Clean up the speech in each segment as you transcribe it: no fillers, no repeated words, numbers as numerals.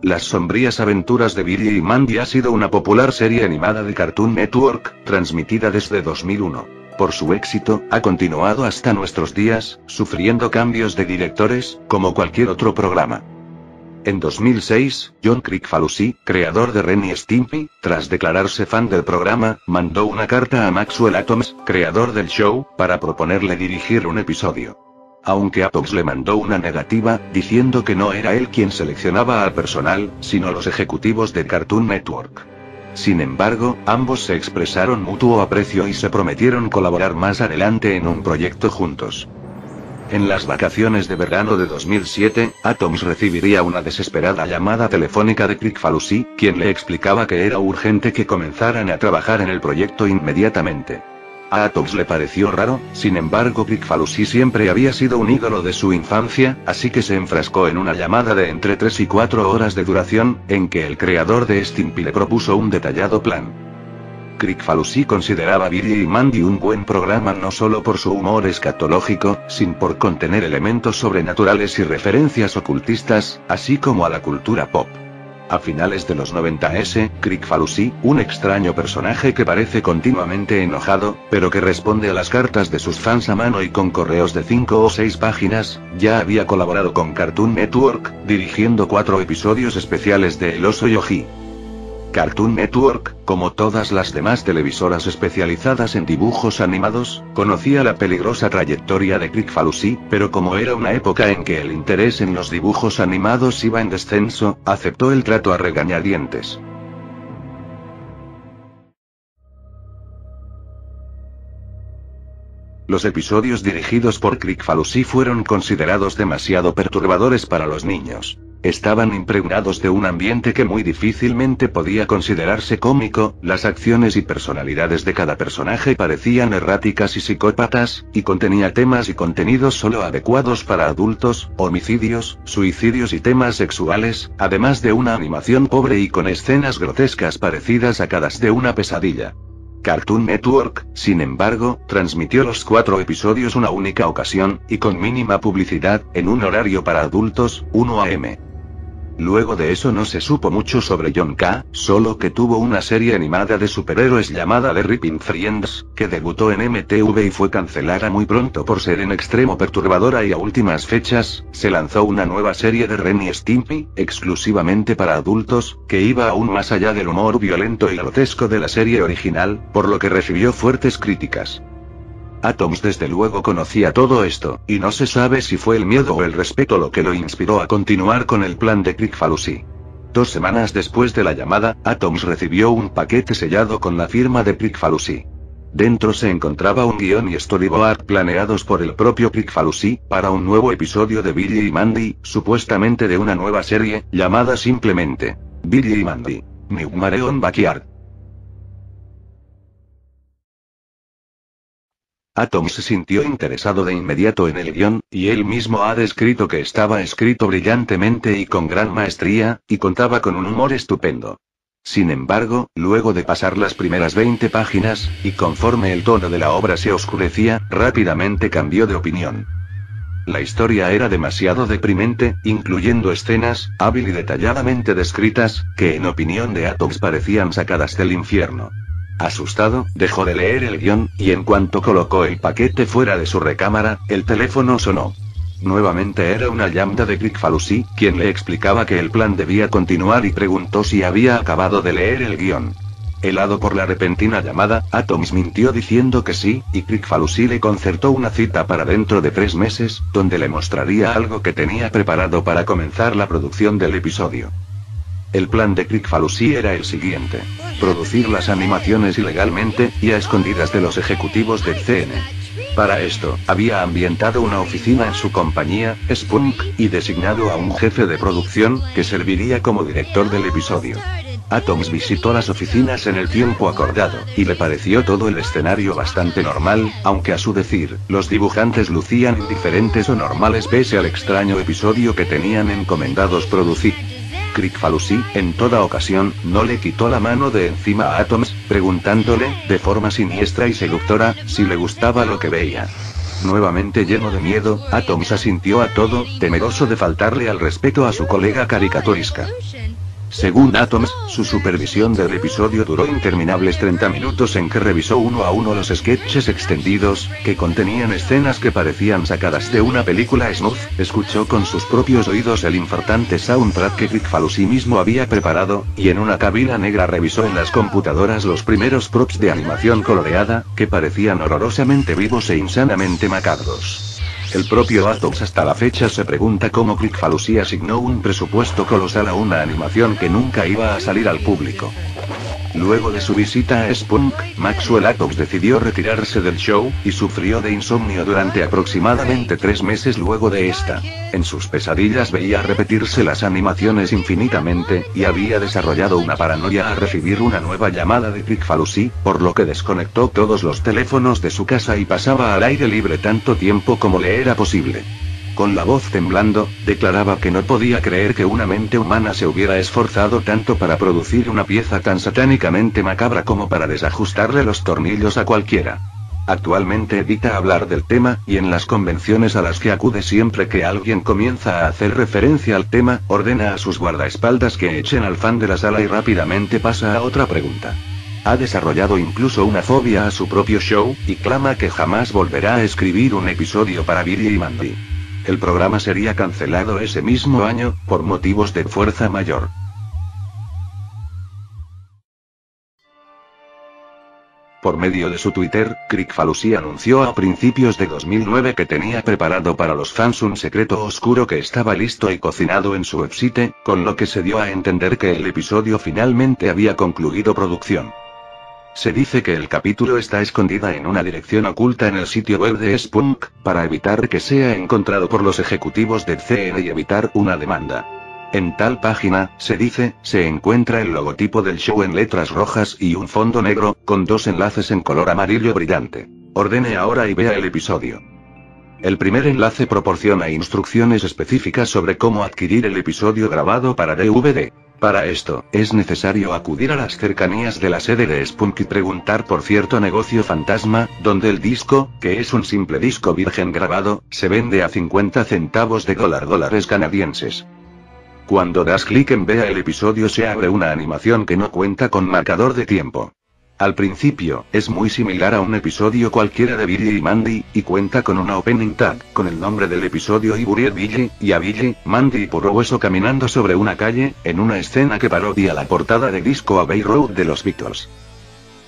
Las sombrías aventuras de Billy y Mandy ha sido una popular serie animada de Cartoon Network, transmitida desde 2001. Por su éxito, ha continuado hasta nuestros días, sufriendo cambios de directores, como cualquier otro programa. En 2006, John Kricfalusi, creador de Ren y Stimpy, tras declararse fan del programa, mandó una carta a Maxwell Atoms, creador del show, para proponerle dirigir un episodio. Aunque Atoms le mandó una negativa, diciendo que no era él quien seleccionaba al personal, sino los ejecutivos de Cartoon Network. Sin embargo, ambos se expresaron mutuo aprecio y se prometieron colaborar más adelante en un proyecto juntos. En las vacaciones de verano de 2007, Atoms recibiría una desesperada llamada telefónica de Kricfalusi, quien le explicaba que era urgente que comenzaran a trabajar en el proyecto inmediatamente. A Atoms le pareció raro, sin embargo Kricfalusi siempre había sido un ídolo de su infancia, así que se enfrascó en una llamada de entre 3 y 4 horas de duración, en que el creador de Stimpy le propuso un detallado plan. Kricfalusi consideraba Billy y Mandy un buen programa no solo por su humor escatológico, sino por contener elementos sobrenaturales y referencias ocultistas, así como a la cultura pop. A finales de los 90 Kricfalusi, un extraño personaje que parece continuamente enojado, pero que responde a las cartas de sus fans a mano y con correos de 5 o 6 páginas, ya había colaborado con Cartoon Network, dirigiendo 4 episodios especiales de El Oso Yogi. Cartoon Network, como todas las demás televisoras especializadas en dibujos animados, conocía la peligrosa trayectoria de Kricfalusi, pero como era una época en que el interés en los dibujos animados iba en descenso, aceptó el trato a regañadientes. Los episodios dirigidos por Kricfalusi fueron considerados demasiado perturbadores para los niños. Estaban impregnados de un ambiente que muy difícilmente podía considerarse cómico, las acciones y personalidades de cada personaje parecían erráticas y psicópatas, y contenía temas y contenidos solo adecuados para adultos, homicidios, suicidios y temas sexuales, además de una animación pobre y con escenas grotescas parecidas a cada de una pesadilla. Cartoon Network, sin embargo, transmitió los 4 episodios una única ocasión, y con mínima publicidad, en un horario para adultos, 1 AM. Luego de eso no se supo mucho sobre John K., solo que tuvo una serie animada de superhéroes llamada The Ripping Friends, que debutó en MTV y fue cancelada muy pronto por ser en extremo perturbadora, y a últimas fechas, se lanzó una nueva serie de Ren y Stimpy, exclusivamente para adultos, que iba aún más allá del humor violento y grotesco de la serie original, por lo que recibió fuertes críticas. Atoms desde luego conocía todo esto, y no se sabe si fue el miedo o el respeto lo que lo inspiró a continuar con el plan de Kricfalusi. 2 semanas después de la llamada, Atoms recibió un paquete sellado con la firma de Kricfalusi. Dentro se encontraba un guión y storyboard planeados por el propio Kricfalusi, para un nuevo episodio de Billy y Mandy, supuestamente de una nueva serie, llamada simplemente Billy y Mandy, Nightmare on Backyard. Atoms se sintió interesado de inmediato en el guión, y él mismo ha descrito que estaba escrito brillantemente y con gran maestría, y contaba con un humor estupendo. Sin embargo, luego de pasar las primeras 20 páginas, y conforme el tono de la obra se oscurecía, rápidamente cambió de opinión. La historia era demasiado deprimente, incluyendo escenas, hábil y detalladamente descritas, que en opinión de Atoms parecían sacadas del infierno. Asustado, dejó de leer el guión, y en cuanto colocó el paquete fuera de su recámara, el teléfono sonó. Nuevamente era una llamada de Kricfalusi, quien le explicaba que el plan debía continuar y preguntó si había acabado de leer el guión. Helado por la repentina llamada, Atoms mintió diciendo que sí, y Kricfalusi le concertó una cita para dentro de 3 meses, donde le mostraría algo que tenía preparado para comenzar la producción del episodio. El plan de Kricfalusi era el siguiente: producir las animaciones ilegalmente, y a escondidas de los ejecutivos del CN. Para esto, había ambientado una oficina en su compañía, Spunk, y designado a un jefe de producción, que serviría como director del episodio. Atoms visitó las oficinas en el tiempo acordado, y le pareció todo el escenario bastante normal, aunque a su decir, los dibujantes lucían indiferentes o normales pese al extraño episodio que tenían encomendados producir. Kricfalusi, en toda ocasión, no le quitó la mano de encima a Atoms, preguntándole, de forma siniestra y seductora, si le gustaba lo que veía. Nuevamente lleno de miedo, Atoms asintió a todo, temeroso de faltarle al respeto a su colega caricaturista. Según Atoms, su supervisión del episodio duró interminables 30 minutos en que revisó uno a uno los sketches extendidos, que contenían escenas que parecían sacadas de una película smooth, escuchó con sus propios oídos el importante soundtrack que Kricfalusi mismo había preparado, y en una cabina negra revisó en las computadoras los primeros props de animación coloreada, que parecían horrorosamente vivos e insanamente macabros. El propio Atoms hasta la fecha se pregunta cómo Kricfalusi asignó un presupuesto colosal a una animación que nunca iba a salir al público. Luego de su visita a Spunk, Maxwell Atoms decidió retirarse del show, y sufrió de insomnio durante aproximadamente 3 meses luego de esta. En sus pesadillas veía repetirse las animaciones infinitamente, y había desarrollado una paranoia a recibir una nueva llamada de Kricfalusi, por lo que desconectó todos los teléfonos de su casa y pasaba al aire libre tanto tiempo como le era posible. Con la voz temblando, declaraba que no podía creer que una mente humana se hubiera esforzado tanto para producir una pieza tan satánicamente macabra como para desajustarle los tornillos a cualquiera. Actualmente evita hablar del tema, y en las convenciones a las que acude siempre que alguien comienza a hacer referencia al tema, ordena a sus guardaespaldas que echen al fan de la sala y rápidamente pasa a otra pregunta. Ha desarrollado incluso una fobia a su propio show, y clama que jamás volverá a escribir un episodio para Billy y Mandy. El programa sería cancelado ese mismo año, por motivos de fuerza mayor. Por medio de su Twitter, Kricfalusi anunció a principios de 2009 que tenía preparado para los fans un secreto oscuro que estaba listo y cocinado en su website, con lo que se dio a entender que el episodio finalmente había concluido producción. Se dice que el capítulo está escondida en una dirección oculta en el sitio web de Spunk, para evitar que sea encontrado por los ejecutivos del CN y evitar una demanda. En tal página, se dice, se encuentra el logotipo del show en letras rojas y un fondo negro, con 2 enlaces en color amarillo brillante. Ordene ahora y vea el episodio. El primer enlace proporciona instrucciones específicas sobre cómo adquirir el episodio grabado para DVD. Para esto, es necesario acudir a las cercanías de la sede de Spunk y preguntar por cierto negocio fantasma, donde el disco, que es un simple disco virgen grabado, se vende a 50 centavos de dólares canadienses. Cuando das clic en vea el episodio se abre una animación que no cuenta con marcador de tiempo. Al principio, es muy similar a un episodio cualquiera de Billy y Mandy, y cuenta con una opening tag, con el nombre del episodio y Buried Billy, y a Billy, Mandy y Puro Hueso caminando sobre una calle, en una escena que parodia la portada de Disco Abbey Road de los Beatles.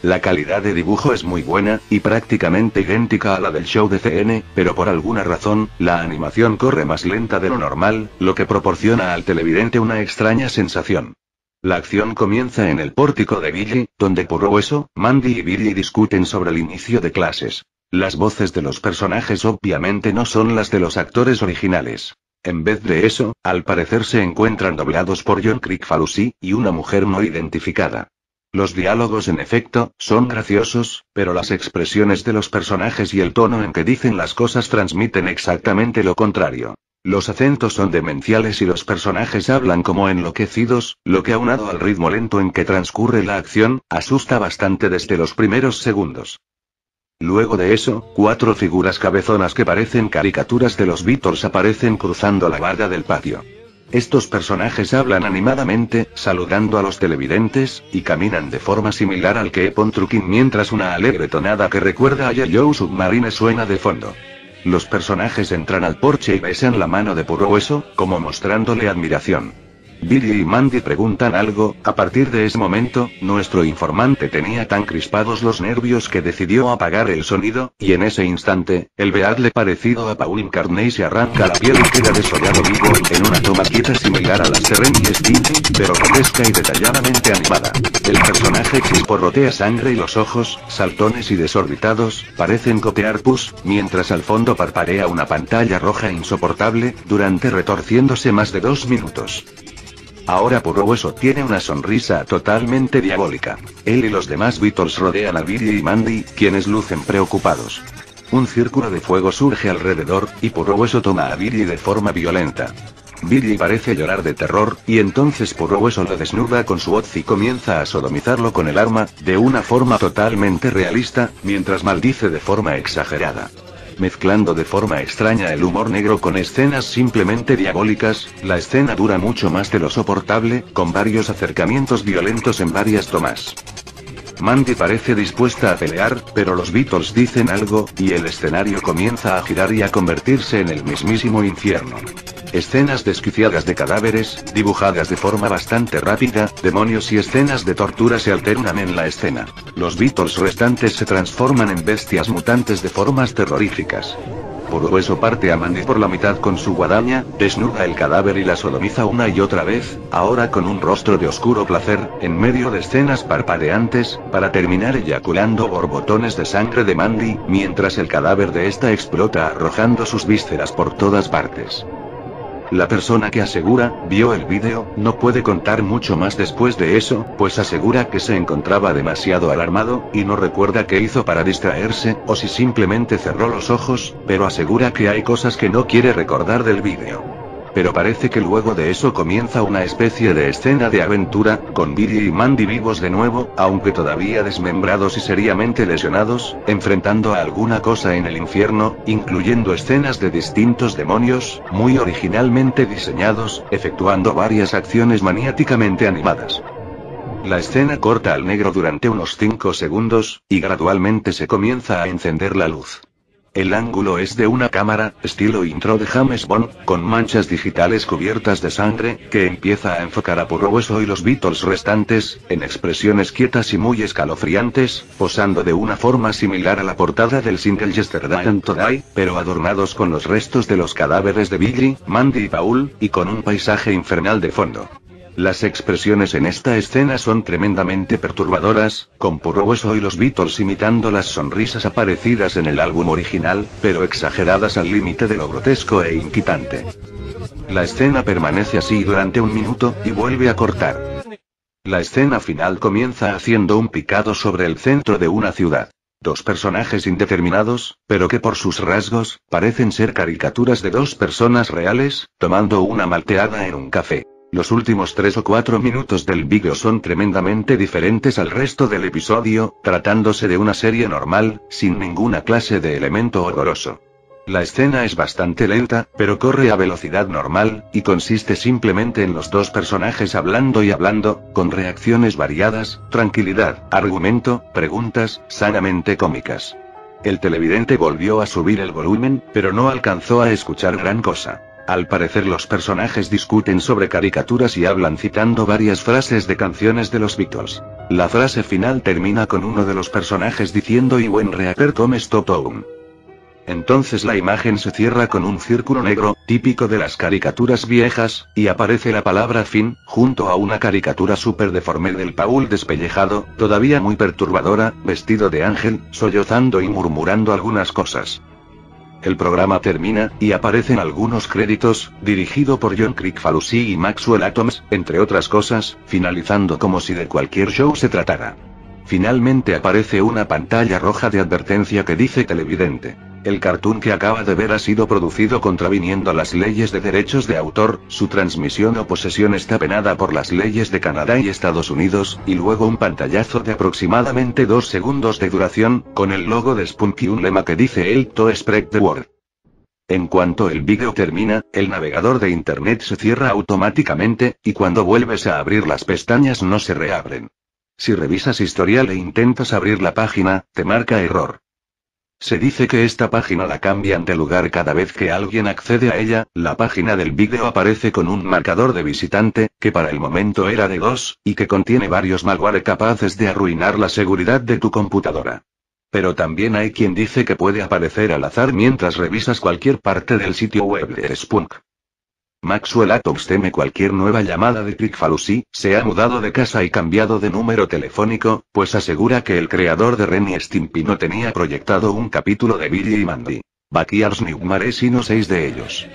La calidad de dibujo es muy buena, y prácticamente idéntica a la del show de CN, pero por alguna razón, la animación corre más lenta de lo normal, lo que proporciona al televidente una extraña sensación. La acción comienza en el pórtico de Billy, donde Puro Hueso, Mandy y Billy discuten sobre el inicio de clases. Las voces de los personajes obviamente no son las de los actores originales. En vez de eso, al parecer se encuentran doblados por John Kricfalusi, y una mujer no identificada. Los diálogos en efecto, son graciosos, pero las expresiones de los personajes y el tono en que dicen las cosas transmiten exactamente lo contrario. Los acentos son demenciales y los personajes hablan como enloquecidos, lo que aunado al ritmo lento en que transcurre la acción, asusta bastante desde los primeros segundos. Luego de eso, 4 figuras cabezonas que parecen caricaturas de los Beatles aparecen cruzando la barda del patio. Estos personajes hablan animadamente, saludando a los televidentes, y caminan de forma similar al que Epon Trucking mientras una alegre tonada que recuerda a Yo Submarine suena de fondo. Los personajes entran al porche y besan la mano de Puro Hueso, como mostrándole admiración. Billy y Mandy preguntan algo, a partir de ese momento, nuestro informante tenía tan crispados los nervios que decidió apagar el sonido, y en ese instante, el Beatle parecido a Paul McCartney se arranca la piel y queda desollado vivo, en una toma quieta similar a la de Ren y Stimpy, pero grotesca y detalladamente animada. El personaje chisporrotea sangre y los ojos, saltones y desorbitados, parecen copiar pus, mientras al fondo parpadea una pantalla roja insoportable, durante retorciéndose más de 2 minutos. Ahora Puro Hueso tiene una sonrisa totalmente diabólica. Él y los demás Beatles rodean a Billy y Mandy, quienes lucen preocupados. Un círculo de fuego surge alrededor, y Puro Hueso toma a Billy de forma violenta. Billy parece llorar de terror, y entonces Puro Hueso lo desnuda con su hoz y comienza a sodomizarlo con el arma, de una forma totalmente realista, mientras maldice de forma exagerada. mezclando de forma extraña el humor negro con escenas simplemente diabólicas. La escena dura mucho más de lo soportable, con varios acercamientos violentos en varias tomas. Mandy parece dispuesta a pelear, pero los Beatles dicen algo, y el escenario comienza a girar y a convertirse en el mismísimo infierno. Escenas desquiciadas de cadáveres, dibujadas de forma bastante rápida, demonios y escenas de tortura se alternan en la escena. Los Beatles restantes se transforman en bestias mutantes de formas terroríficas. Puro Hueso parte a Mandy por la mitad con su guadaña, desnuda el cadáver y la sodomiza una y otra vez, ahora con un rostro de oscuro placer, en medio de escenas parpadeantes, para terminar eyaculando borbotones de sangre de Mandy, mientras el cadáver de esta explota arrojando sus vísceras por todas partes. La persona que asegura, vio el vídeo, no puede contar mucho más después de eso, pues asegura que se encontraba demasiado alarmado, y no recuerda qué hizo para distraerse, o si simplemente cerró los ojos, pero asegura que hay cosas que no quiere recordar del vídeo. Pero parece que luego de eso comienza una especie de escena de aventura, con Billy y Mandy vivos de nuevo, aunque todavía desmembrados y seriamente lesionados, enfrentando a alguna cosa en el infierno, incluyendo escenas de distintos demonios, muy originalmente diseñados, efectuando varias acciones maniáticamente animadas. La escena corta al negro durante unos 5 segundos, y gradualmente se comienza a encender la luz. El ángulo es de una cámara, estilo intro de James Bond, con manchas digitales cubiertas de sangre, que empieza a enfocar a Puro Hueso y los Beatles restantes, en expresiones quietas y muy escalofriantes, posando de una forma similar a la portada del single Yesterday and Today, pero adornados con los restos de los cadáveres de Billy, Mandy y Paul, y con un paisaje infernal de fondo. Las expresiones en esta escena son tremendamente perturbadoras, con Puro Hueso y los Beatles imitando las sonrisas aparecidas en el álbum original, pero exageradas al límite de lo grotesco e inquietante. La escena permanece así durante 1 minuto, y vuelve a cortar. La escena final comienza haciendo un picado sobre el centro de una ciudad. 2 personajes indeterminados, pero que por sus rasgos, parecen ser caricaturas de 2 personas reales, tomando una malteada en un café. Los últimos 3 o 4 minutos del vídeo son tremendamente diferentes al resto del episodio, tratándose de una serie normal, sin ninguna clase de elemento horroroso. La escena es bastante lenta, pero corre a velocidad normal, y consiste simplemente en los 2 personajes hablando y hablando, con reacciones variadas, tranquilidad, argumento, preguntas, sanamente cómicas. El televidente volvió a subir el volumen, pero no alcanzó a escuchar gran cosa. Al parecer los personajes discuten sobre caricaturas y hablan citando varias frases de canciones de los Beatles. La frase final termina con uno de los personajes diciendo "Y when reaper come stop town". Entonces la imagen se cierra con un círculo negro, típico de las caricaturas viejas, y aparece la palabra fin, junto a una caricatura súper deforme del Paul despellejado, todavía muy perturbadora, vestido de ángel, sollozando y murmurando algunas cosas. El programa termina, y aparecen algunos créditos, dirigido por John Kricfalusi y Maxwell Atoms, entre otras cosas, finalizando como si de cualquier show se tratara. Finalmente aparece una pantalla roja de advertencia que dice televidente. El cartoon que acaba de ver ha sido producido contraviniendo las leyes de derechos de autor, su transmisión o posesión está penada por las leyes de Canadá y Estados Unidos, y luego un pantallazo de aproximadamente 2 segundos de duración, con el logo de Spunk y un lema que dice "Help to spread the word". En cuanto el vídeo termina, el navegador de internet se cierra automáticamente, y cuando vuelves a abrir las pestañas no se reabren. Si revisas historial e intentas abrir la página, te marca error. Se dice que esta página la cambian de lugar cada vez que alguien accede a ella. La página del vídeo aparece con un marcador de visitante, que para el momento era de 2, y que contiene varios malware capaces de arruinar la seguridad de tu computadora. Pero también hay quien dice que puede aparecer al azar mientras revisas cualquier parte del sitio web de Spunk. Maxwell Atoms teme cualquier nueva llamada de Kricfalusi, se ha mudado de casa y cambiado de número telefónico, pues asegura que el creador de Ren y Stimpy no tenía proyectado un capítulo de Billy y Mandy. Backyards Nightmare sino 6 de ellos.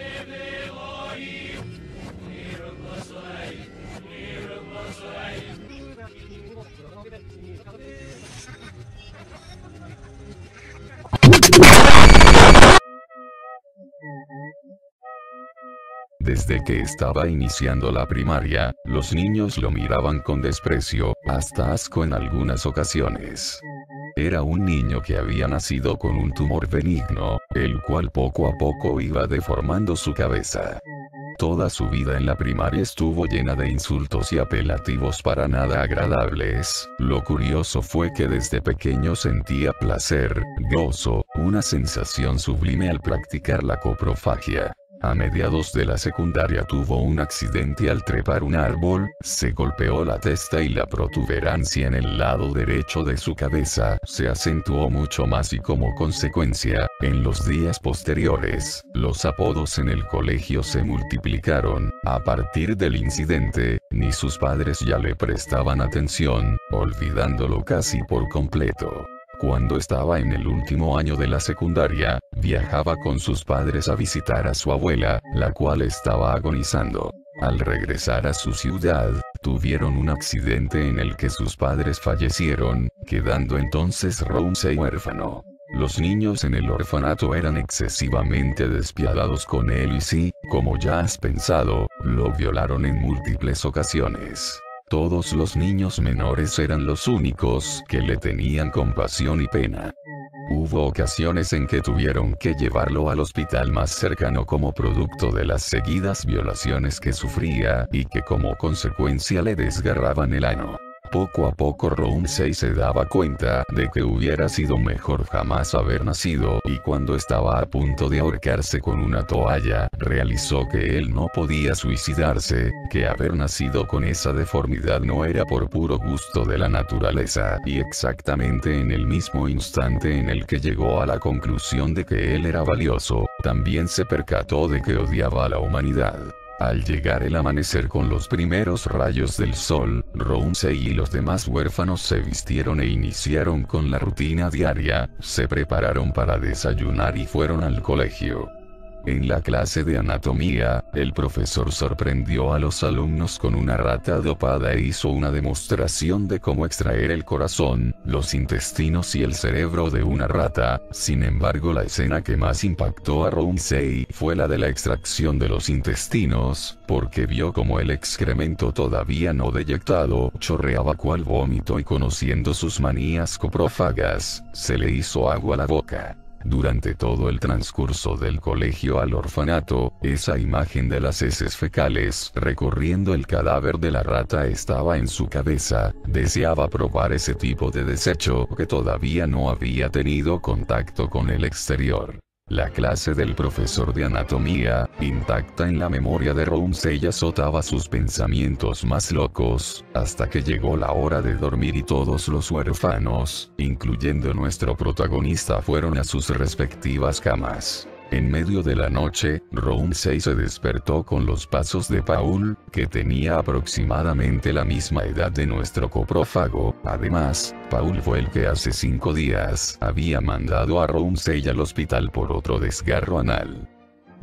Desde que estaba iniciando la primaria, los niños lo miraban con desprecio, hasta asco en algunas ocasiones. Era un niño que había nacido con un tumor benigno, el cual poco a poco iba deformando su cabeza. Toda su vida en la primaria estuvo llena de insultos y apelativos para nada agradables. Lo curioso fue que desde pequeño sentía placer, gozo, una sensación sublime al practicar la coprofagia. A mediados de la secundaria tuvo un accidente al trepar un árbol, se golpeó la testa y la protuberancia en el lado derecho de su cabeza se acentuó mucho más y como consecuencia, en los días posteriores, los apodos en el colegio se multiplicaron. A partir del incidente, ni sus padres ya le prestaban atención, olvidándolo casi por completo. Cuando estaba en el último año de la secundaria, viajaba con sus padres a visitar a su abuela, la cual estaba agonizando. Al regresar a su ciudad, tuvieron un accidente en el que sus padres fallecieron, quedando entonces Ramsey huérfano. Los niños en el orfanato eran excesivamente despiadados con él y sí, como ya has pensado, lo violaron en múltiples ocasiones. Todos los niños menores eran los únicos que le tenían compasión y pena. Hubo ocasiones en que tuvieron que llevarlo al hospital más cercano como producto de las seguidas violaciones que sufría y que como consecuencia le desgarraban el ano. Poco a poco Ramsey se daba cuenta de que hubiera sido mejor jamás haber nacido y cuando estaba a punto de ahorcarse con una toalla, realizó que él no podía suicidarse, que haber nacido con esa deformidad no era por puro gusto de la naturaleza y exactamente en el mismo instante en el que llegó a la conclusión de que él era valioso, también se percató de que odiaba a la humanidad. Al llegar el amanecer con los primeros rayos del sol, Ramsey y los demás huérfanos se vistieron e iniciaron con la rutina diaria, se prepararon para desayunar y fueron al colegio. En la clase de anatomía, el profesor sorprendió a los alumnos con una rata dopada e hizo una demostración de cómo extraer el corazón, los intestinos y el cerebro de una rata. Sin embargo, la escena que más impactó a Ramsey fue la de la extracción de los intestinos, porque vio como el excremento todavía no deyectado chorreaba cual vómito y conociendo sus manías coprófagas, se le hizo agua a la boca. Durante todo el transcurso del colegio al orfanato, esa imagen de las heces fecales recorriendo el cadáver de la rata estaba en su cabeza. Deseaba probar ese tipo de desecho que todavía no había tenido contacto con el exterior. La clase del profesor de anatomía, intacta en la memoria de Ramsey, azotaba sus pensamientos más locos, hasta que llegó la hora de dormir y todos los huérfanos, incluyendo nuestro protagonista, fueron a sus respectivas camas. En medio de la noche, Ramsey se despertó con los pasos de Paul, que tenía aproximadamente la misma edad de nuestro coprófago. Además, Paul fue el que hace 5 días había mandado a Ramsey al hospital por otro desgarro anal.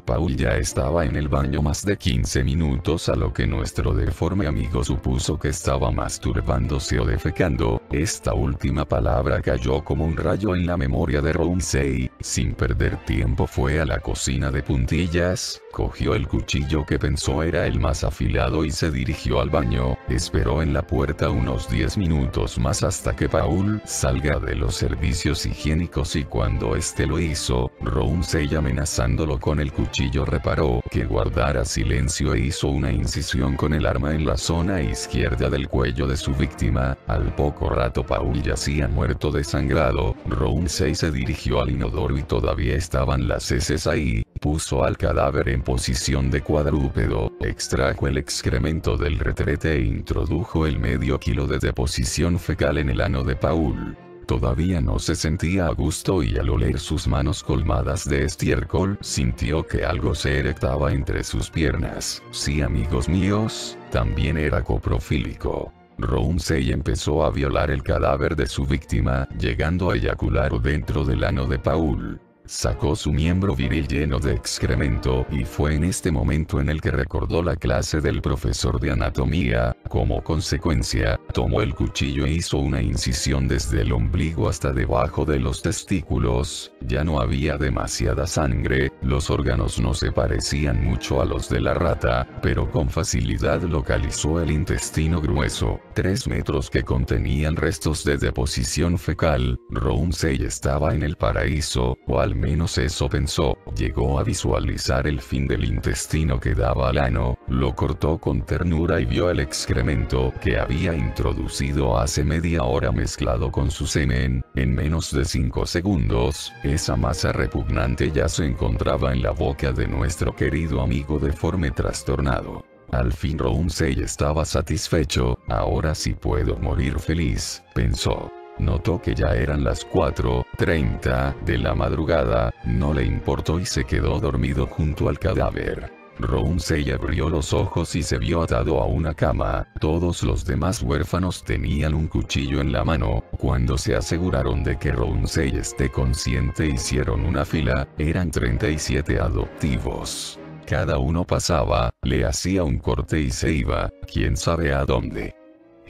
Paul ya estaba en el baño más de 15 minutos, a lo que nuestro deforme amigo supuso que estaba masturbándose o defecando. Esta última palabra cayó como un rayo en la memoria de Ramsey. Sin perder tiempo fue a la cocina de puntillas, cogió el cuchillo que pensó era el más afilado y se dirigió al baño. Esperó en la puerta unos 10 minutos más hasta que Paul salga de los servicios higiénicos y cuando este lo hizo, Ramsey, amenazándolo con el cuchillo, reparó que guardara silencio e hizo una incisión con el arma en la zona izquierda del cuello de su víctima. Al poco rato Paul yacía muerto desangrado. Ramsey se dirigió al inodoro y todavía estaban las heces ahí. Puso al cadáver en posición de cuadrúpedo, extrajo el excremento del retrete e introdujo el medio kilo de deposición fecal en el ano de Paul. Todavía no se sentía a gusto y al oler sus manos colmadas de estiércol, sintió que algo se erectaba entre sus piernas. Sí, amigos míos, también era coprofílico. Ramsey empezó a violar el cadáver de su víctima, llegando a eyacular dentro del ano de Paul. Sacó su miembro viril lleno de excremento y fue en este momento en el que recordó la clase del profesor de anatomía. Como consecuencia, tomó el cuchillo e hizo una incisión desde el ombligo hasta debajo de los testículos. Ya no había demasiada sangre, los órganos no se parecían mucho a los de la rata, pero con facilidad localizó el intestino grueso, 3 metros que contenían restos de deposición fecal. Ramsey estaba en el paraíso, o al menos eso pensó. Llegó a visualizar el fin del intestino que daba al ano, lo cortó con ternura y vio el excremento que había introducido hace media hora mezclado con su semen. En menos de 5 segundos, esa masa repugnante ya se encontraba en la boca de nuestro querido amigo deforme trastornado. Al fin Ramsey estaba satisfecho. Ahora sí puedo morir feliz, pensó. Notó que ya eran las 4:30 de la madrugada, no le importó y se quedó dormido junto al cadáver. Ramsey abrió los ojos y se vio atado a una cama. Todos los demás huérfanos tenían un cuchillo en la mano. Cuando se aseguraron de que Ramsey esté consciente, hicieron una fila. Eran 37 adoptivos. Cada uno pasaba, le hacía un corte y se iba, quién sabe a dónde.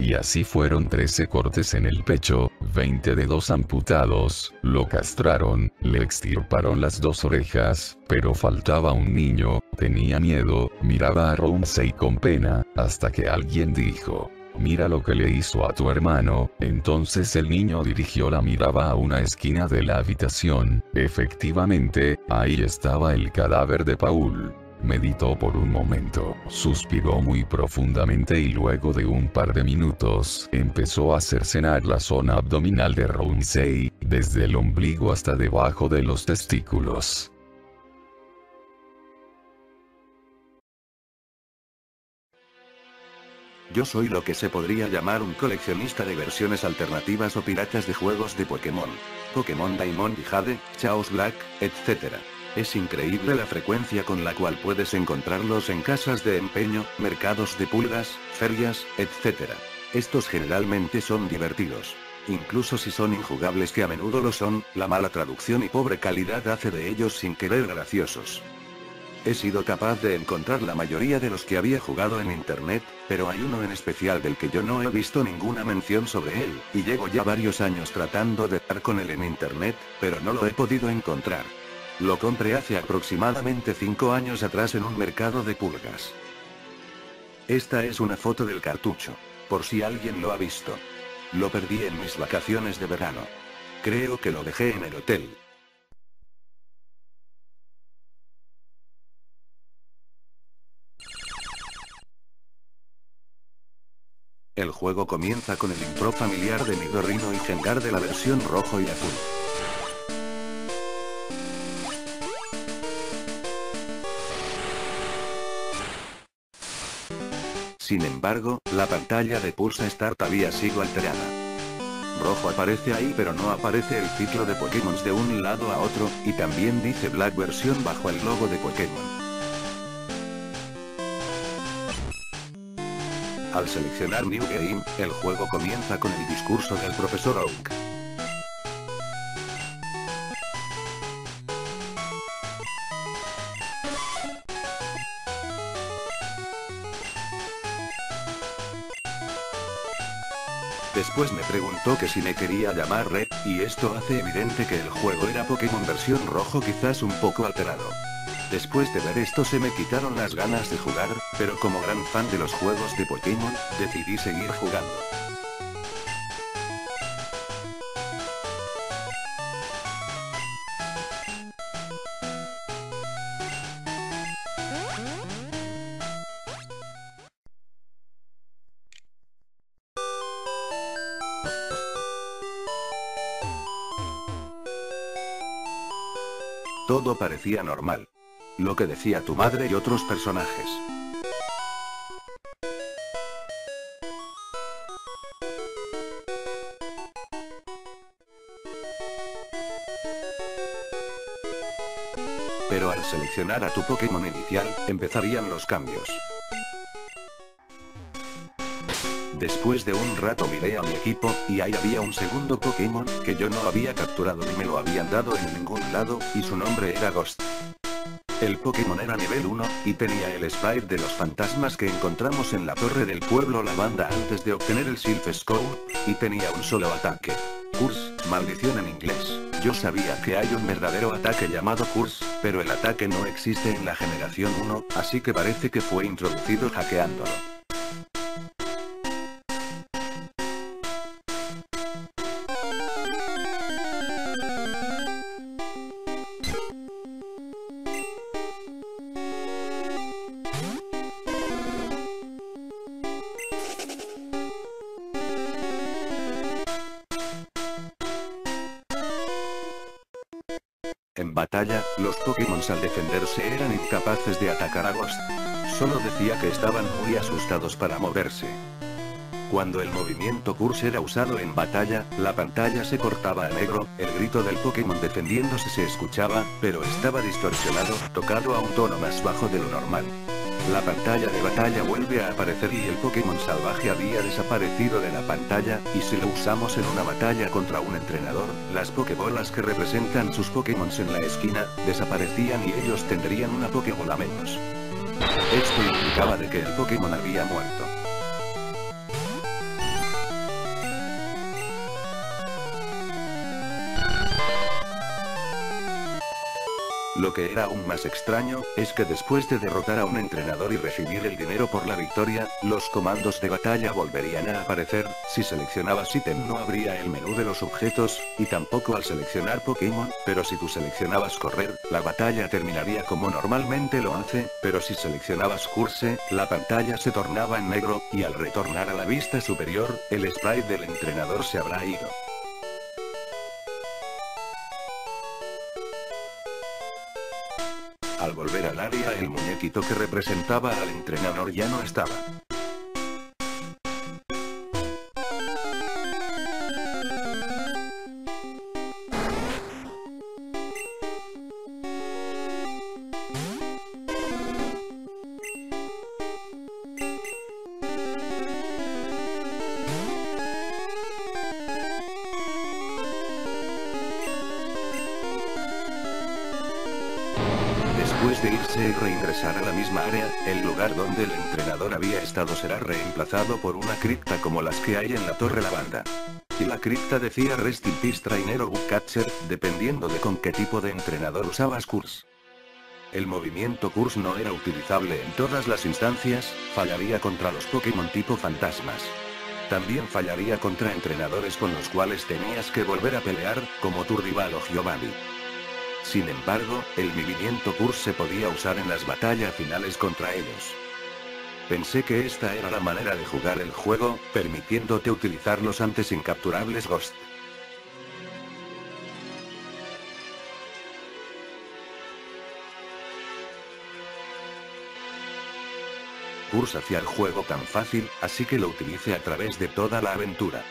Y así fueron 13 cortes en el pecho, 20 dedos amputados, lo castraron, le extirparon las 2 orejas, pero faltaba un niño. Tenía miedo, miraba a Ramsey con pena, hasta que alguien dijo: «Mira lo que le hizo a tu hermano». Entonces el niño dirigió la mirada a una esquina de la habitación. Efectivamente, ahí estaba el cadáver de Paul. Meditó por un momento, suspiró muy profundamente y luego de un par de minutos empezó a cercenar la zona abdominal de Ramsey, desde el ombligo hasta debajo de los testículos. Yo soy lo que se podría llamar un coleccionista de versiones alternativas o piratas de juegos de Pokémon. Pokémon Diamond y Jade, Chaos Black, etc. Es increíble la frecuencia con la cual puedes encontrarlos en casas de empeño, mercados de pulgas, ferias, etc. Estos generalmente son divertidos. Incluso si son injugables, que a menudo lo son, la mala traducción y pobre calidad hace de ellos sin querer graciosos. He sido capaz de encontrar la mayoría de los que había jugado en internet, pero hay uno en especial del que yo no he visto ninguna mención sobre él, y llevo ya varios años tratando de dar con él en internet, pero no lo he podido encontrar. Lo compré hace aproximadamente 5 años atrás en un mercado de pulgas. Esta es una foto del cartucho, por si alguien lo ha visto. Lo perdí en mis vacaciones de verano. Creo que lo dejé en el hotel. El juego comienza con el intro familiar de Nidorino y Gengar de la versión rojo y azul. Sin embargo, la pantalla de Pulsa Start había sido alterada. Rojo aparece ahí, pero no aparece el ciclo de Pokémon de un lado a otro, y también dice Black versión bajo el logo de Pokémon. Al seleccionar New Game, el juego comienza con el discurso del profesor Oak. Después me preguntó que si me quería llamar Red, y esto hace evidente que el juego era Pokémon versión rojo, quizás un poco alterado. Después de ver esto se me quitaron las ganas de jugar, pero como gran fan de los juegos de Pokémon, decidí seguir jugando. Todo parecía normal. Lo que decía tu madre y otros personajes. Pero al seleccionar a tu Pokémon inicial, empezarían los cambios. Después de un rato miré a mi equipo, y ahí había un segundo Pokémon, que yo no había capturado ni me lo habían dado en ningún lado, y su nombre era Ghost. El Pokémon era nivel 1, y tenía el sprite de los fantasmas que encontramos en la torre del pueblo Lavanda antes de obtener el Silph Scope, y tenía un solo ataque. Curse, maldición en inglés. Yo sabía que hay un verdadero ataque llamado Curse, pero el ataque no existe en la generación 1, así que parece que fue introducido hackeándolo. En batalla, los Pokémon al defenderse eran incapaces de atacar a Ghost. Solo decía que estaban muy asustados para moverse. Cuando el movimiento Curse era usado en batalla, la pantalla se cortaba a negro, el grito del Pokémon defendiéndose se escuchaba, pero estaba distorsionado, tocado a un tono más bajo de lo normal. La pantalla de batalla vuelve a aparecer y el Pokémon salvaje había desaparecido de la pantalla, y si lo usamos en una batalla contra un entrenador, las Pokébolas que representan sus Pokémon en la esquina, desaparecían y ellos tendrían una Pokébola menos. Esto implicaba de que el Pokémon había muerto. Lo que era aún más extraño, es que después de derrotar a un entrenador y recibir el dinero por la victoria, los comandos de batalla volverían a aparecer. Si seleccionabas ítem no habría el menú de los objetos, y tampoco al seleccionar Pokémon, pero si tú seleccionabas correr, la batalla terminaría como normalmente lo hace, pero si seleccionabas Curse, la pantalla se tornaba en negro, y al retornar a la vista superior, el sprite del entrenador se habrá ido. Al volver al área el muñequito que representaba al entrenador ya no estaba. Después de irse y reingresar a la misma área, el lugar donde el entrenador había estado será reemplazado por una cripta como las que hay en la Torre Lavanda. Y la cripta decía Rest in Peace Trainer o Catcher, dependiendo de con qué tipo de entrenador usabas Curse. El movimiento Curse no era utilizable en todas las instancias, fallaría contra los Pokémon tipo fantasmas. También fallaría contra entrenadores con los cuales tenías que volver a pelear, como tu rival o Giovanni. Sin embargo, el movimiento Curse se podía usar en las batallas finales contra ellos. Pensé que esta era la manera de jugar el juego, permitiéndote utilizar los antes incapturables Ghost. Curse hacía el juego tan fácil, así que lo utilicé a través de toda la aventura.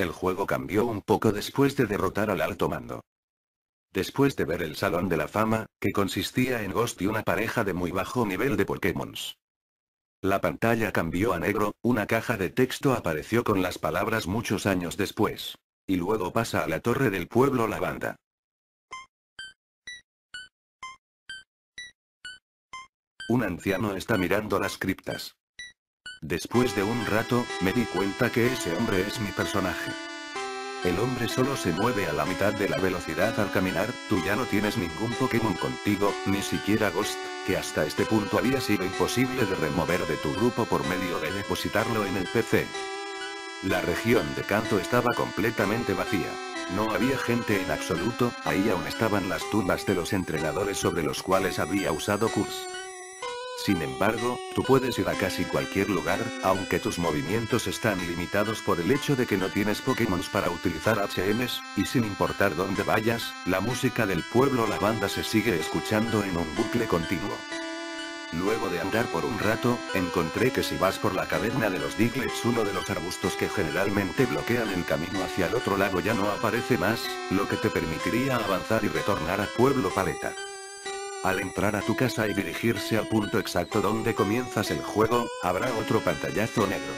El juego cambió un poco después de derrotar al alto mando. Después de ver el Salón de la Fama, que consistía en Ghost y una pareja de muy bajo nivel de Pokémons. La pantalla cambió a negro, una caja de texto apareció con las palabras muchos años después. Y luego pasa a la torre del pueblo Lavanda. Un anciano está mirando las criptas. Después de un rato, me di cuenta que ese hombre es mi personaje. El hombre solo se mueve a la mitad de la velocidad al caminar, tú ya no tienes ningún Pokémon contigo, ni siquiera Ghost, que hasta este punto había sido imposible de remover de tu grupo por medio de depositarlo en el PC. La región de Kanto estaba completamente vacía. No había gente en absoluto, ahí aún estaban las tumbas de los entrenadores sobre los cuales había usado Curse. Sin embargo, tú puedes ir a casi cualquier lugar, aunque tus movimientos están limitados por el hecho de que no tienes Pokémons para utilizar HMs, y sin importar dónde vayas, la música del pueblo Lavanda se sigue escuchando en un bucle continuo. Luego de andar por un rato, encontré que si vas por la caverna de los Diglets, uno de los arbustos que generalmente bloquean el camino hacia el otro lado ya no aparece más, lo que te permitiría avanzar y retornar a Pueblo Paleta. Al entrar a tu casa y dirigirse al punto exacto donde comienzas el juego, habrá otro pantallazo negro.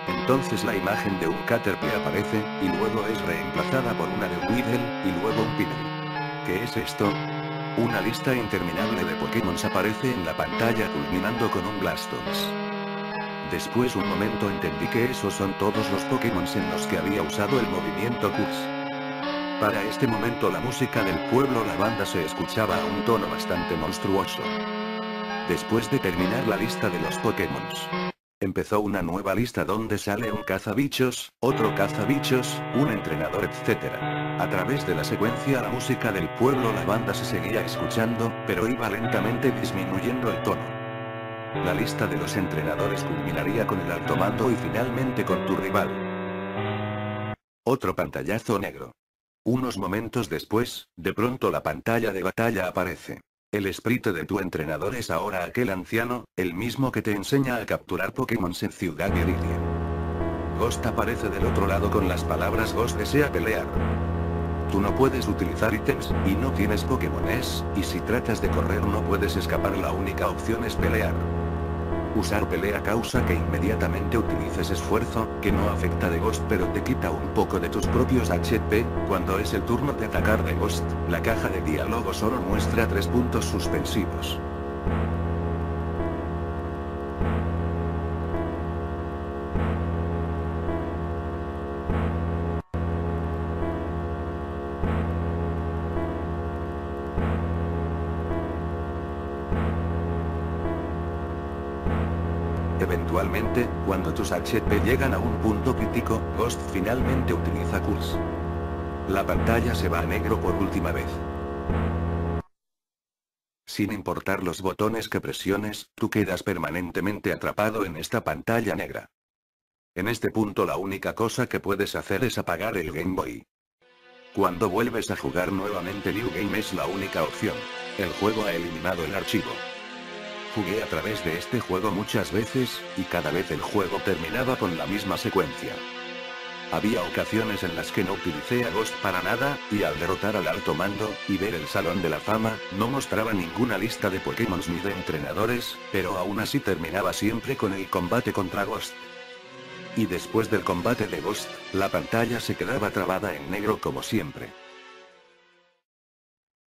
Entonces la imagen de un Caterpie aparece, y luego es reemplazada por una de Weedle, y luego un Pidgey. ¿Qué es esto? Una lista interminable de Pokémon aparece en la pantalla culminando con un Blastoise. Después un momento entendí que esos son todos los Pokémon en los que había usado el movimiento Curse. Para este momento la música del pueblo Lavanda se escuchaba a un tono bastante monstruoso. Después de terminar la lista de los Pokémons, empezó una nueva lista donde sale un cazabichos, otro cazabichos, un entrenador, etc. A través de la secuencia la música del pueblo Lavanda se seguía escuchando, pero iba lentamente disminuyendo el tono. La lista de los entrenadores culminaría con el alto mando y finalmente con tu rival. Otro pantallazo negro. Unos momentos después, de pronto la pantalla de batalla aparece. El sprite de tu entrenador es ahora aquel anciano, el mismo que te enseña a capturar Pokémon en Ciudad Viridian. Ghost aparece del otro lado con las palabras Ghost desea pelear. Tú no puedes utilizar ítems, y no tienes Pokémones, y si tratas de correr no puedes escapar, la única opción es pelear. Usar pelea causa que inmediatamente utilices esfuerzo, que no afecta de Ghost pero te quita un poco de tus propios HP, cuando es el turno de atacar de Ghost, la caja de diálogo solo muestra 3 puntos suspensivos. Eventualmente, cuando tus HP llegan a un punto crítico, Ghost finalmente utiliza Curse. La pantalla se va a negro por última vez. Sin importar los botones que presiones, tú quedas permanentemente atrapado en esta pantalla negra. En este punto la única cosa que puedes hacer es apagar el Game Boy. Cuando vuelves a jugar nuevamente New Game es la única opción. El juego ha eliminado el archivo. Jugué a través de este juego muchas veces, y cada vez el juego terminaba con la misma secuencia. Había ocasiones en las que no utilicé a Ghost para nada, y al derrotar al alto mando, y ver el Salón de la Fama, no mostraba ninguna lista de Pokémon ni de entrenadores, pero aún así terminaba siempre con el combate contra Ghost. Y después del combate de Ghost, la pantalla se quedaba trabada en negro como siempre.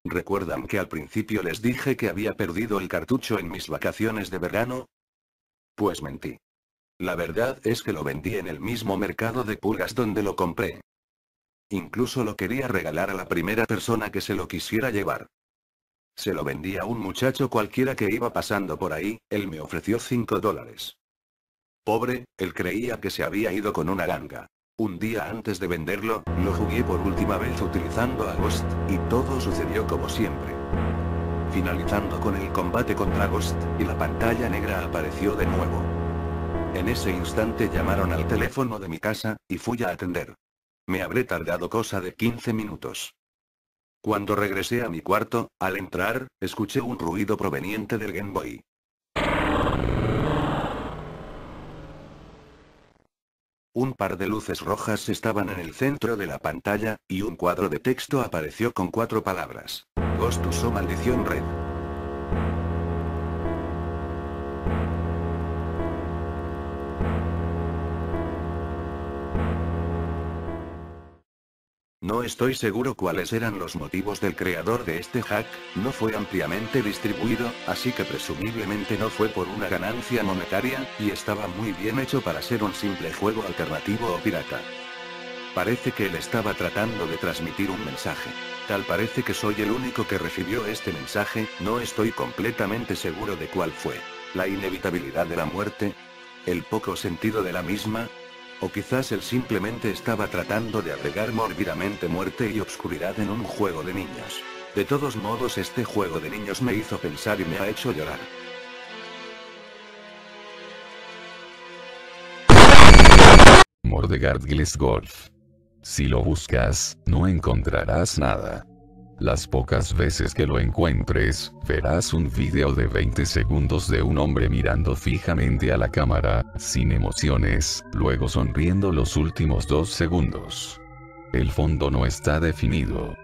¿Recuerdan que al principio les dije que había perdido el cartucho en mis vacaciones de verano? Pues mentí. La verdad es que lo vendí en el mismo mercado de pulgas donde lo compré. Incluso lo quería regalar a la primera persona que se lo quisiera llevar. Se lo vendí a un muchacho cualquiera que iba pasando por ahí, él me ofreció $5. Pobre, él creía que se había ido con una ganga. Un día antes de venderlo, lo jugué por última vez utilizando a Ghost, y todo sucedió como siempre. Finalizando con el combate contra Ghost, y la pantalla negra apareció de nuevo. En ese instante llamaron al teléfono de mi casa, y fui a atender. Me habré tardado cosa de 15 minutos. Cuando regresé a mi cuarto, al entrar, escuché un ruido proveniente del Game Boy. Un par de luces rojas estaban en el centro de la pantalla, y un cuadro de texto apareció con 4 palabras. Ghost usó maldición red. No estoy seguro cuáles eran los motivos del creador de este hack, no fue ampliamente distribuido, así que presumiblemente no fue por una ganancia monetaria, y estaba muy bien hecho para ser un simple juego alternativo o pirata. Parece que él estaba tratando de transmitir un mensaje. Tal parece que soy el único que recibió este mensaje, no estoy completamente seguro de cuál fue. La inevitabilidad de la muerte, el poco sentido de la misma, o quizás él simplemente estaba tratando de agregar mórbidamente muerte y obscuridad en un juego de niños. De todos modos, este juego de niños me hizo pensar y me ha hecho llorar. Mordegard Glesgolf. Si lo buscas, no encontrarás nada. Las pocas veces que lo encuentres, verás un vídeo de 20 segundos de un hombre mirando fijamente a la cámara, sin emociones, luego sonriendo los últimos 2 segundos. El fondo no está definido.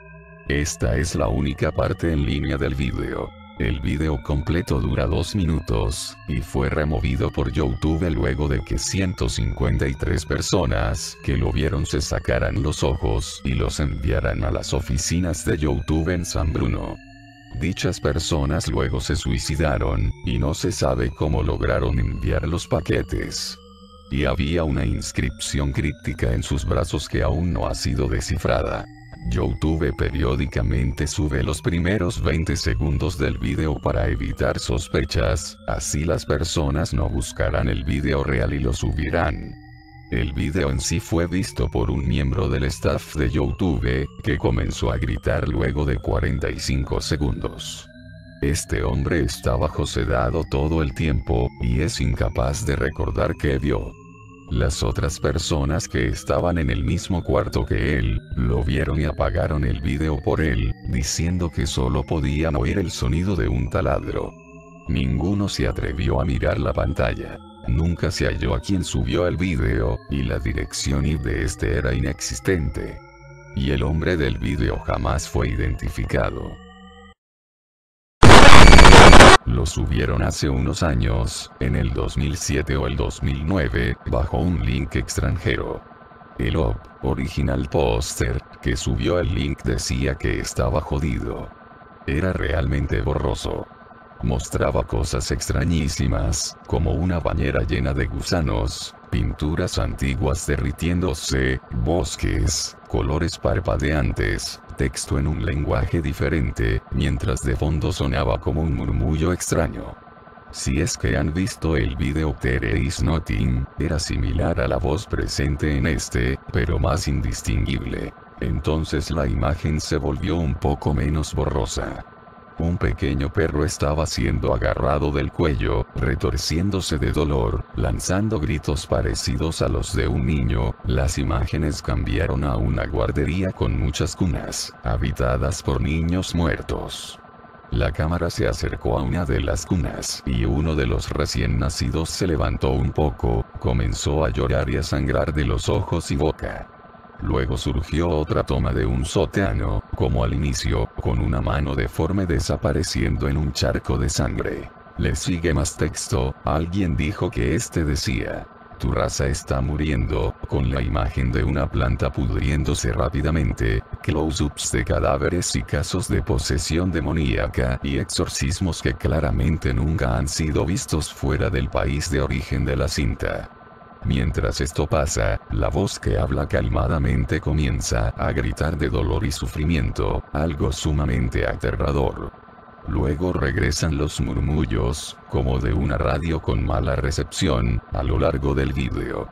Esta es la única parte en línea del vídeo. El vídeo completo dura 2 minutos, y fue removido por YouTube luego de que 153 personas que lo vieron se sacaran los ojos y los enviaran a las oficinas de YouTube en San Bruno. Dichas personas luego se suicidaron, y no se sabe cómo lograron enviar los paquetes. Y había una inscripción críptica en sus brazos que aún no ha sido descifrada. YouTube periódicamente sube los primeros 20 segundos del vídeo para evitar sospechas, así las personas no buscarán el vídeo real y lo subirán. El vídeo en sí fue visto por un miembro del staff de YouTube, que comenzó a gritar luego de 45 segundos. Este hombre está bajo sedado todo el tiempo, y es incapaz de recordar qué vio. Las otras personas que estaban en el mismo cuarto que él, lo vieron y apagaron el vídeo por él, diciendo que solo podían oír el sonido de un taladro. Ninguno se atrevió a mirar la pantalla. Nunca se halló a quien subió el vídeo, y la dirección IP de este era inexistente. Y el hombre del vídeo jamás fue identificado. Lo subieron hace unos años, en el 2007 o el 2009, bajo un link extranjero. El original póster que subió el link decía que estaba jodido. Era realmente borroso. Mostraba cosas extrañísimas, como una bañera llena de gusanos, pinturas antiguas derritiéndose, bosques, colores parpadeantes, texto en un lenguaje diferente, mientras de fondo sonaba como un murmullo extraño. Si es que han visto el video There is Nothing, era similar a la voz presente en este, pero más indistinguible. Entonces la imagen se volvió un poco menos borrosa. Un pequeño perro estaba siendo agarrado del cuello, retorciéndose de dolor, lanzando gritos parecidos a los de un niño. Las imágenes cambiaron a una guardería con muchas cunas, habitadas por niños muertos. La cámara se acercó a una de las cunas, y uno de los recién nacidos se levantó un poco, comenzó a llorar y a sangrar de los ojos y boca. Luego surgió otra toma de un sótano, como al inicio, con una mano deforme desapareciendo en un charco de sangre. Le sigue más texto, alguien dijo que este decía: tu raza está muriendo, con la imagen de una planta pudriéndose rápidamente, close-ups de cadáveres y casos de posesión demoníaca y exorcismos que claramente nunca han sido vistos fuera del país de origen de la cinta. Mientras esto pasa, la voz que habla calmadamente comienza a gritar de dolor y sufrimiento, algo sumamente aterrador. Luego regresan los murmullos, como de una radio con mala recepción, a lo largo del vídeo.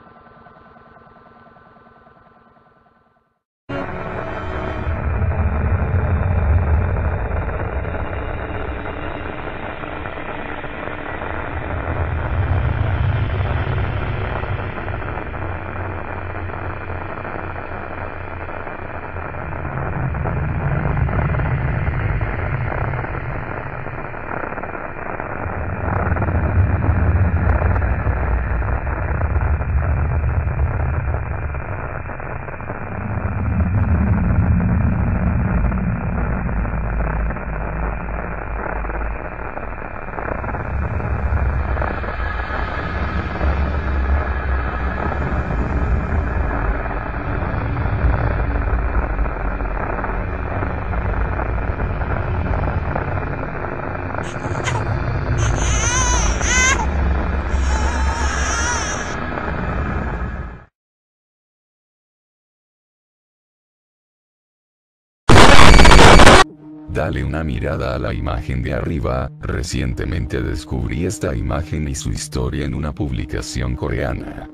Dale una mirada a la imagen de arriba. Recientemente descubrí esta imagen y su historia en una publicación coreana.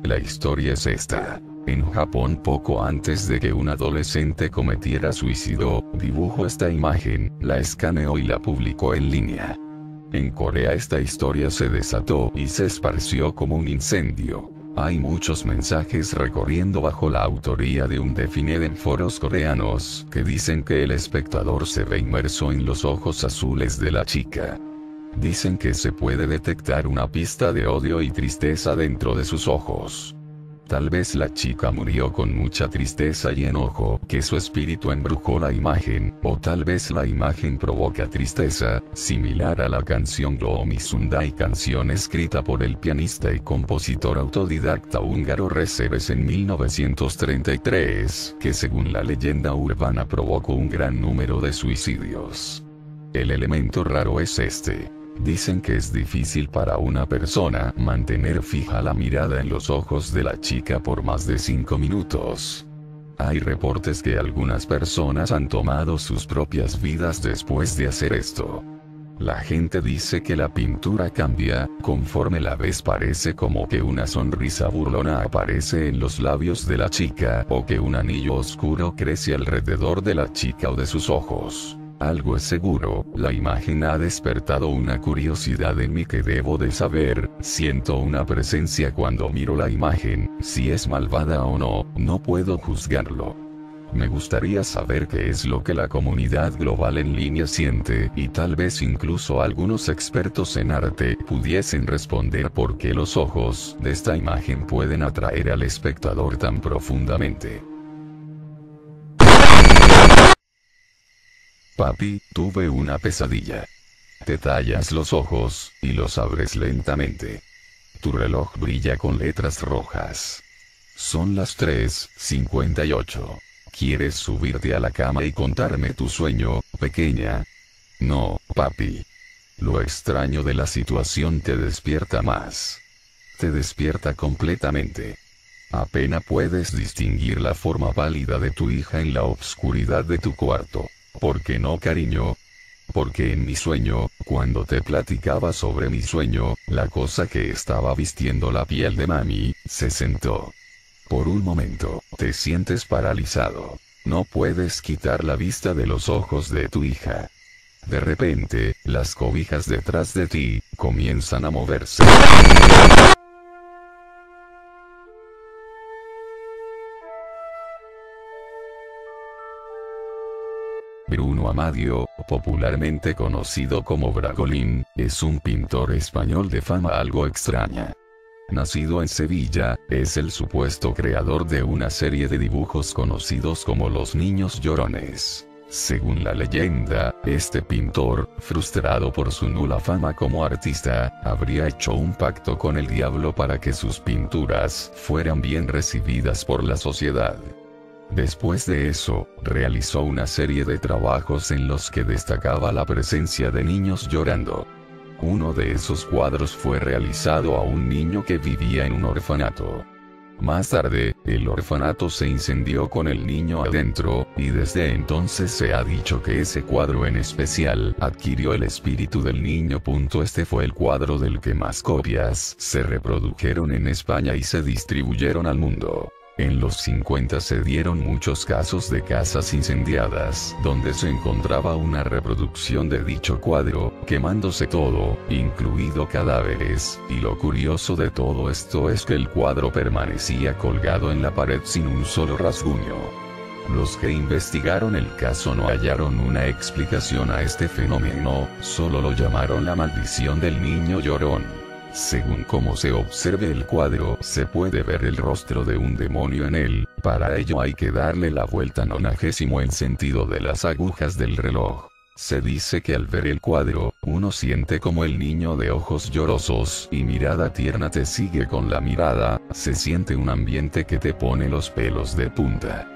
La historia es esta. En Japón, poco antes de que un adolescente cometiera suicidio, dibujó esta imagen, la escaneó y la publicó en línea. En Corea esta historia se desató y se esparció como un incendio. Hay muchos mensajes recorriendo bajo la autoría de un defined en foros coreanos que dicen que el espectador se ve inmerso en los ojos azules de la chica. Dicen que se puede detectar una pista de odio y tristeza dentro de sus ojos. Tal vez la chica murió con mucha tristeza y enojo, que su espíritu embrujó la imagen, o tal vez la imagen provoca tristeza, similar a la canción Gloomy Sunday, canción escrita por el pianista y compositor autodidacta húngaro Recebes en 1933, que según la leyenda urbana provocó un gran número de suicidios. El elemento raro es este. Dicen que es difícil para una persona mantener fija la mirada en los ojos de la chica por más de 5 minutos. Hay reportes que algunas personas han tomado sus propias vidas después de hacer esto. La gente dice que la pintura cambia, conforme la ves parece como que una sonrisa burlona aparece en los labios de la chica o que un anillo oscuro crece alrededor de la chica o de sus ojos. Algo es seguro, la imagen ha despertado una curiosidad en mí que debo de saber. Siento una presencia cuando miro la imagen, si es malvada o no, no puedo juzgarlo. Me gustaría saber qué es lo que la comunidad global en línea siente, y tal vez incluso algunos expertos en arte pudiesen responder por qué los ojos de esta imagen pueden atraer al espectador tan profundamente. Papi, tuve una pesadilla. Te tallas los ojos, y los abres lentamente. Tu reloj brilla con letras rojas. Son las 3:58. ¿Quieres subirte a la cama y contarme tu sueño, pequeña? No, papi. Lo extraño de la situación te despierta más. Te despierta completamente. Apenas puedes distinguir la forma pálida de tu hija en la oscuridad de tu cuarto. ¿Por qué no, cariño? Porque en mi sueño, cuando te platicaba sobre mi sueño, la cosa que estaba vistiendo la piel de mami, se sentó. Por un momento, te sientes paralizado. No puedes quitar la vista de los ojos de tu hija. De repente, las cobijas detrás de ti, comienzan a moverse. Bruno Amadio, popularmente conocido como Bragolín, es un pintor español de fama algo extraña. Nacido en Sevilla, es el supuesto creador de una serie de dibujos conocidos como Los Niños Llorones. Según la leyenda, este pintor, frustrado por su nula fama como artista, habría hecho un pacto con el diablo para que sus pinturas fueran bien recibidas por la sociedad. Después de eso, realizó una serie de trabajos en los que destacaba la presencia de niños llorando. Uno de esos cuadros fue realizado a un niño que vivía en un orfanato. Más tarde, el orfanato se incendió con el niño adentro, y desde entonces se ha dicho que ese cuadro en especial adquirió el espíritu del niño. Este fue el cuadro del que más copias se reprodujeron en España y se distribuyeron al mundo. En los 50 se dieron muchos casos de casas incendiadas, donde se encontraba una reproducción de dicho cuadro, quemándose todo, incluido cadáveres, y lo curioso de todo esto es que el cuadro permanecía colgado en la pared sin un solo rasguño. Los que investigaron el caso no hallaron una explicación a este fenómeno, solo lo llamaron la maldición del niño llorón. Según como se observe el cuadro, se puede ver el rostro de un demonio en él. Para ello hay que darle la vuelta 90 en sentido de las agujas del reloj. Se dice que al ver el cuadro, uno siente como el niño de ojos llorosos y mirada tierna te sigue con la mirada, se siente un ambiente que te pone los pelos de punta.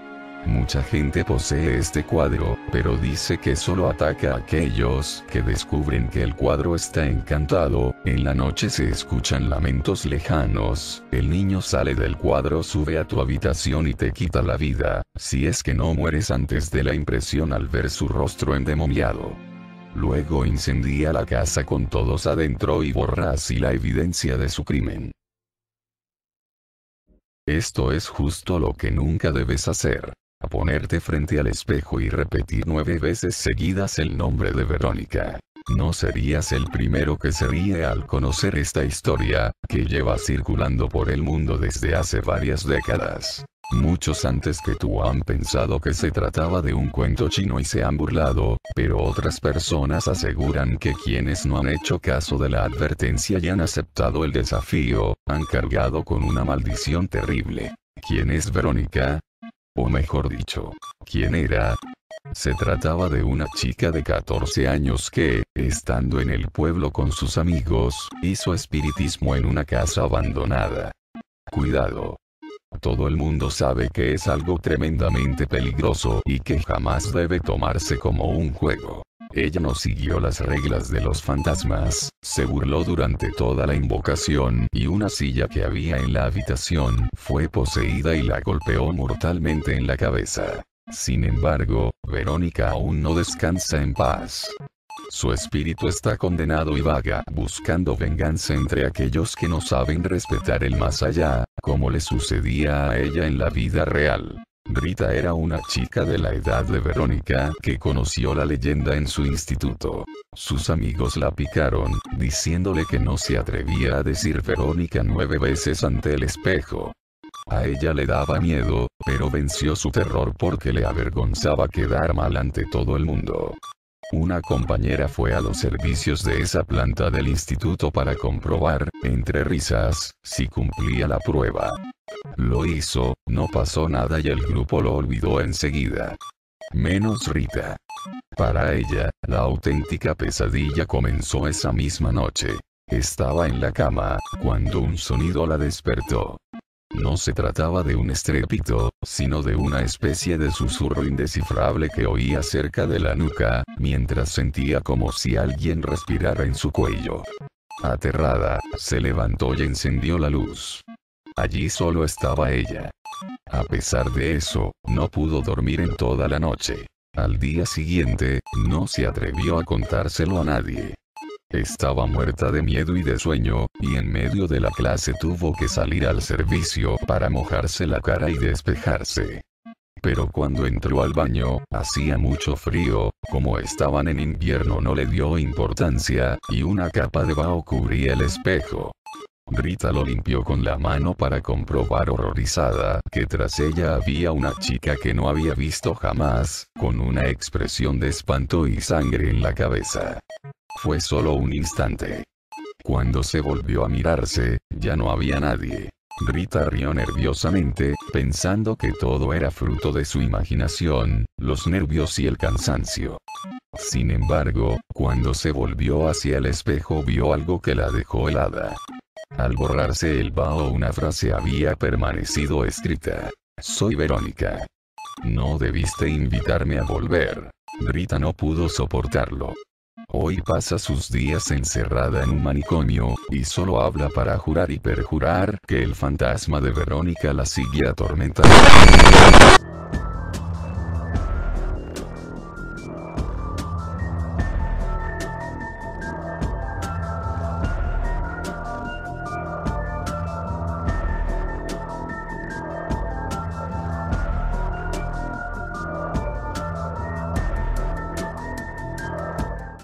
Mucha gente posee este cuadro, pero dice que solo ataca a aquellos que descubren que el cuadro está encantado. En la noche se escuchan lamentos lejanos, el niño sale del cuadro, sube a tu habitación y te quita la vida, si es que no mueres antes de la impresión al ver su rostro endemoniado. Luego incendia la casa con todos adentro y borra así la evidencia de su crimen. Esto es justo lo que nunca debes hacer. A ponerte frente al espejo y repetir 9 veces seguidas el nombre de Verónica. No serías el primero que se ríe al conocer esta historia, que lleva circulando por el mundo desde hace varias décadas. Muchos antes que tú han pensado que se trataba de un cuento chino y se han burlado, pero otras personas aseguran que quienes no han hecho caso de la advertencia y han aceptado el desafío, han cargado con una maldición terrible. ¿Quién es Verónica? O mejor dicho, ¿quién era? Se trataba de una chica de 14 años que, estando en el pueblo con sus amigos, hizo espiritismo en una casa abandonada. Cuidado. Todo el mundo sabe que es algo tremendamente peligroso y que jamás debe tomarse como un juego. Ella no siguió las reglas de los fantasmas, se burló durante toda la invocación y una silla que había en la habitación fue poseída y la golpeó mortalmente en la cabeza. Sin embargo, Verónica aún no descansa en paz. Su espíritu está condenado y vaga, buscando venganza entre aquellos que no saben respetar el más allá, como le sucedía a ella en la vida real. Rita era una chica de la edad de Verónica que conoció la leyenda en su instituto. Sus amigos la picaron, diciéndole que no se atrevía a decir Verónica 9 veces ante el espejo. A ella le daba miedo, pero venció su terror porque le avergonzaba quedar mal ante todo el mundo. Una compañera fue a los servicios de esa planta del instituto para comprobar, entre risas, si cumplía la prueba. Lo hizo, no pasó nada y el grupo lo olvidó enseguida. Menos Rita. Para ella, la auténtica pesadilla comenzó esa misma noche. Estaba en la cama, cuando un sonido la despertó. No se trataba de un estrépito, sino de una especie de susurro indescifrable que oía cerca de la nuca, mientras sentía como si alguien respirara en su cuello. Aterrada, se levantó y encendió la luz. Allí solo estaba ella. A pesar de eso, no pudo dormir en toda la noche. Al día siguiente, no se atrevió a contárselo a nadie. Estaba muerta de miedo y de sueño, y en medio de la clase tuvo que salir al servicio para mojarse la cara y despejarse. Pero cuando entró al baño, hacía mucho frío, como estaban en invierno no le dio importancia, y una capa de vaho cubría el espejo. Rita lo limpió con la mano para comprobar horrorizada que tras ella había una chica que no había visto jamás, con una expresión de espanto y sangre en la cabeza. Fue solo un instante. Cuando se volvió a mirarse, ya no había nadie. Rita rió nerviosamente, pensando que todo era fruto de su imaginación, los nervios y el cansancio. Sin embargo, cuando se volvió hacia el espejo vio algo que la dejó helada. Al borrarse el vaho una frase había permanecido escrita. Soy Verónica. No debiste invitarme a volver. Rita no pudo soportarlo. Hoy pasa sus días encerrada en un manicomio, y solo habla para jurar y perjurar que el fantasma de Verónica la sigue atormentando.